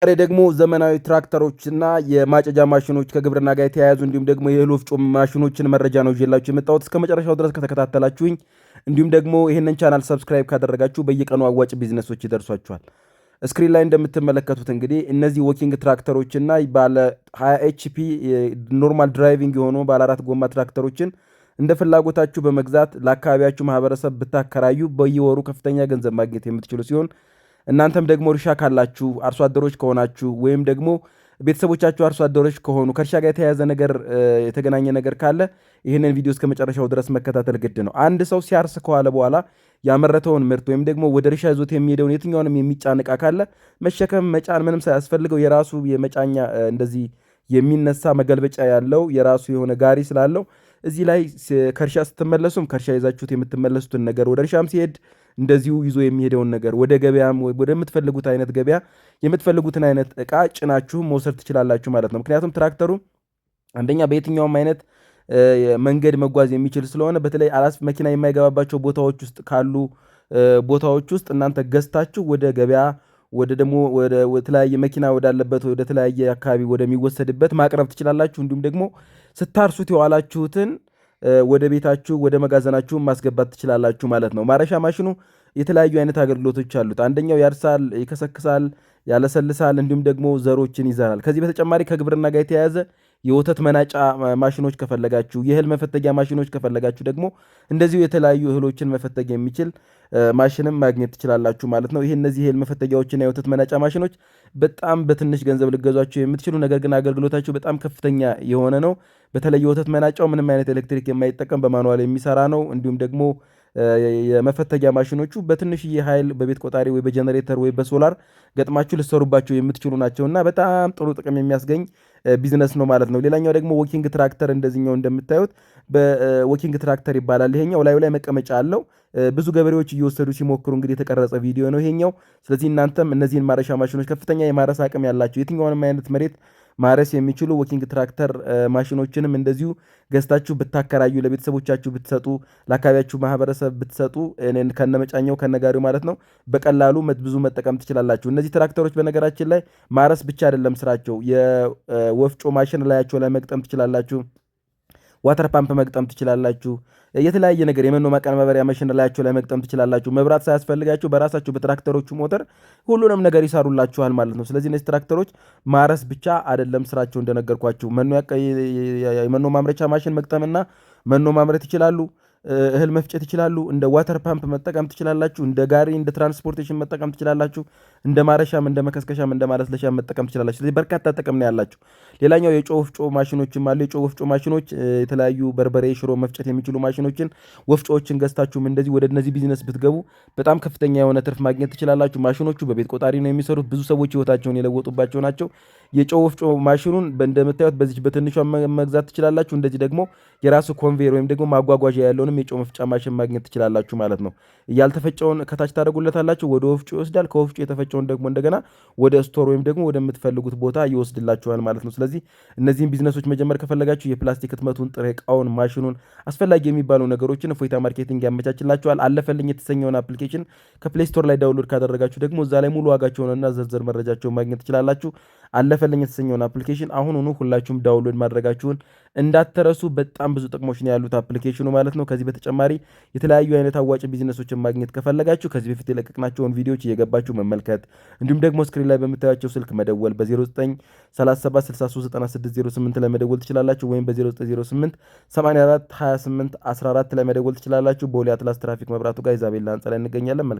ዛሬ ደግሞ ዘመናዊ ትራክተሮችና የማጨጃ ማሽኖች ከግብርና ጋር የተያያዙ እንዲሁም ደግሞ የእህል ወፍጮ ማሽኖችን መረጃ ነው ይዤላችሁ የመጣሁት። እስከ መጨረሻው ድረስ ከተከታተላችሁኝ እንዲሁም ደግሞ ይህንን ቻናል ሰብስክራይብ ካደረጋችሁ በየቀኑ አዋጭ ቢዝነሶች ይደርሷችኋል። ስክሪን ላይ እንደምትመለከቱት እንግዲህ እነዚህ ወኪንግ ትራክተሮችና ባለ 20 ኤችፒ ኖርማል ድራይቪንግ የሆኑ ባለ 4 ጎማ ትራክተሮችን እንደ ፍላጎታችሁ በመግዛት ለአካባቢያችሁ ማህበረሰብ ብታከራዩ በየወሩ ከፍተኛ ገንዘብ ማግኘት የምትችሉ ሲሆን እናንተም ደግሞ እርሻ ካላችሁ አርሶ አደሮች ከሆናችሁ ወይም ደግሞ ቤተሰቦቻችሁ አርሶ አደሮች ከሆኑ ከእርሻ ጋር የተያያዘ ነገር የተገናኘ ነገር ካለ ይህንን ቪዲዮ እስከ መጨረሻው ድረስ መከታተል ግድ ነው። አንድ ሰው ሲያርስ ከዋለ በኋላ ያመረተውን ምርት ወይም ደግሞ ወደ እርሻ ይዞት የሚሄደውን የትኛውንም የሚጫን ዕቃ ካለ መሸከም መጫን ምንም ሳያስፈልገው የራሱ የመጫኛ እንደዚህ የሚነሳ መገልበጫ ያለው የራሱ የሆነ ጋሪ ስላለው እዚህ ላይ ከእርሻ ስትመለሱም ከእርሻ ይዛችሁት የምትመለሱትን ነገር ወደ እርሻም ሲሄድ እንደዚሁ ይዞ የሚሄደውን ነገር ወደ ገበያም ወደምትፈልጉት አይነት ገበያ የምትፈልጉትን አይነት ዕቃ ጭናችሁ መውሰድ ትችላላችሁ ማለት ነው። ምክንያቱም ትራክተሩ አንደኛ በየትኛውም አይነት መንገድ መጓዝ የሚችል ስለሆነ በተለይ መኪና የማይገባባቸው ቦታዎች ውስጥ ካሉ ቦታዎች ውስጥ እናንተ ገዝታችሁ ወደ ገበያ ወደ ደግሞ ወደ ተለያየ መኪና ወዳለበት ወደ ተለያየ አካባቢ ወደሚወሰድበት ማቅረብ ትችላላችሁ። እንዲሁም ደግሞ ስታርሱት የዋላችሁትን ወደ ቤታችሁ ወደ መጋዘናችሁ ማስገባት ትችላላችሁ ማለት ነው። ማረሻ ማሽኑ የተለያዩ አይነት አገልግሎቶች አሉት። አንደኛው ያርሳል፣ ይከሰክሳል፣ ያለሰልሳል እንዲሁም ደግሞ ዘሮችን ይዘራል። ከዚህ በተጨማሪ ከግብርና ጋር የተያያዘ የወተት መናጫ ማሽኖች ከፈለጋችሁ፣ የእህል መፈተጊያ ማሽኖች ከፈለጋችሁ ደግሞ እንደዚሁ የተለያዩ እህሎችን መፈተግ የሚችል ማሽንም ማግኘት ትችላላችሁ ማለት ነው። እነዚህ የእህል መፈተጊያዎችና የወተት መናጫ ማሽኖች በጣም በትንሽ ገንዘብ ልገዟቸው የምትችሉ ነገር ግን አገልግሎታቸው በጣም ከፍተኛ የሆነ ነው። በተለይ የወተት መናጫው ምንም አይነት ኤሌክትሪክ የማይጠቀም በማኑዋል የሚሰራ ነው። እንዲሁም ደግሞ የመፈተጊያ ማሽኖቹ በትንሽዬ ኃይል በቤት ቆጣሪ ወይ በጀነሬተር ወይ በሶላር ገጥማችሁ ልሰሩባቸው የምትችሉ ናቸውና በጣም ጥሩ ጥቅም የሚያስገኝ ቢዝነስ ነው ማለት ነው። ሌላኛው ደግሞ ወኪንግ ትራክተር እንደዚህኛው እንደምታዩት በወኪንግ ትራክተር ይባላል። ይሄኛው ላዩ ላይ መቀመጫ አለው። ብዙ ገበሬዎች እየወሰዱ ሲሞክሩ እንግዲህ የተቀረጸ ቪዲዮ ነው ይሄኛው። ስለዚህ እናንተም እነዚህን ማረሻ ማሽኖች ከፍተኛ የማረስ አቅም ያላቸው የትኛውንም አይነት መሬት ማረስ የሚችሉ ወኪንግ ትራክተር ማሽኖችንም እንደዚሁ ገዝታችሁ ብታከራዩ ለቤተሰቦቻችሁ ብትሰጡ ለአካባቢያችሁ ማህበረሰብ ብትሰጡ ከነመጫኛው ከነጋሪው ማለት ነው በቀላሉ ብዙ መጠቀም ትችላላችሁ። እነዚህ ትራክተሮች በነገራችን ላይ ማረስ ብቻ አይደለም ስራቸው፣ የወፍጮ ማሽን ላያቸው ላይ መግጠም ትችላላችሁ። ዋተር ፓምፕ መግጠም ትችላላችሁ። የተለያየ ነገር የመኖ ማቀነባበሪያ ማሽን ላያቸው ላይ መግጠም ትችላላችሁ። መብራት ሳያስፈልጋችሁ በራሳችሁ በትራክተሮቹ ሞተር ሁሉንም ነገር ይሰሩላችኋል ማለት ነው። ስለዚህ እነዚህ ትራክተሮች ማረስ ብቻ አይደለም ስራቸው፣ እንደነገርኳችሁ የመኖ ማምረቻ ማሽን መግጠምና መኖ ማምረት ይችላሉ። እህል መፍጨት ይችላሉ። እንደ ዋተር ፓምፕ መጠቀም ትችላላችሁ። እንደ ጋሪ እንደ ትራንስፖርቴሽን መጠቀም ትችላላችሁ። እንደ ማረሻም እንደ መከስከሻም እንደ ማለስለሻም መጠቀም ትችላላችሁ። ስለዚህ በርካታ ጥቅም ነው ያላችሁ። ሌላኛው የጨው ወፍጮ ማሽኖችም አሉ። የጨው ወፍጮ ማሽኖች የተለያዩ በርበሬ፣ ሽሮ መፍጨት የሚችሉ ማሽኖችን ወፍጮዎችን ገዝታችሁም እንደዚህ ወደ እነዚህ ቢዝነስ ብትገቡ በጣም ከፍተኛ የሆነ ትርፍ ማግኘት ትችላላችሁ። ማሽኖቹ በቤት ቆጣሪ ነው የሚሰሩት። ብዙ ሰዎች ህይወታቸውን የለወጡባቸው ናቸው። የጨው ወፍጮ ማሽኑን እንደምታዩት በዚህ በትንሿ መግዛት ትችላላችሁ። እንደዚህ ደግሞ የራሱ ኮንቬየር ወይም ደግሞ ማጓጓዣ ያለውንም የጨው መፍጫ ማሽን ማግኘት ትችላላችሁ ማለት ነው። ያልተፈጨውን ከታች ታደርጉለታላችሁ፣ ወደ ወፍጮ ይወስዳል። ከወፍጮ የተፈጨውን ደግሞ እንደገና ወደ ስቶር ወይም ደግሞ ወደምትፈልጉት ቦታ ይወስድላችኋል ማለት ነው። ስለዚህ እነዚህን ቢዝነሶች መጀመር ከፈለጋችሁ የፕላስቲክ ህትመቱን፣ ጥሬ ዕቃውን፣ ማሽኑን አስፈላጊ የሚባሉ ነገሮችን እፎይታ ማርኬቲንግ ያመቻችላችኋል። አለፈልኝ የተሰኘውን አፕሊኬሽን ከፕሌይ ስቶር ላይ ዳውንሎድ ካደረጋችሁ ደግሞ እዛ ላይ ሙሉ ዋጋቸውንና ዝርዝር መረጃቸውን ማግኘት ትችላላችሁ። አለፈልኝ የተሰኘውን አፕሊኬሽን አሁኑኑ ሁላችሁም ዳውንሎድ ማድረጋችሁን እንዳትረሱ። በጣም ብዙ ጥቅሞች ነው ያሉት አፕሊኬሽኑ ማለት ነው። ከዚህ በተጨማሪ የተለያዩ አይነት አዋጭ ቢዝነሶችን ማግኘት ከፈለጋችሁ ከዚህ በፊት የለቀቅናቸውን ቪዲዮዎች እየገባችሁ መመልከት እንዲሁም ደግሞ ስክሪን ላይ በምታያቸው ስልክ መደወል በ0937639608 ላይ መደወል ትችላላችሁ፣ ወይም በ0908 84 28 14 ላይ መደወል ትችላላችሁ። ቦሌ አትላስ ትራፊክ መብራቱ ጋር ኢዛቤላ ህንፃ ላይ እንገኛለን። መልካም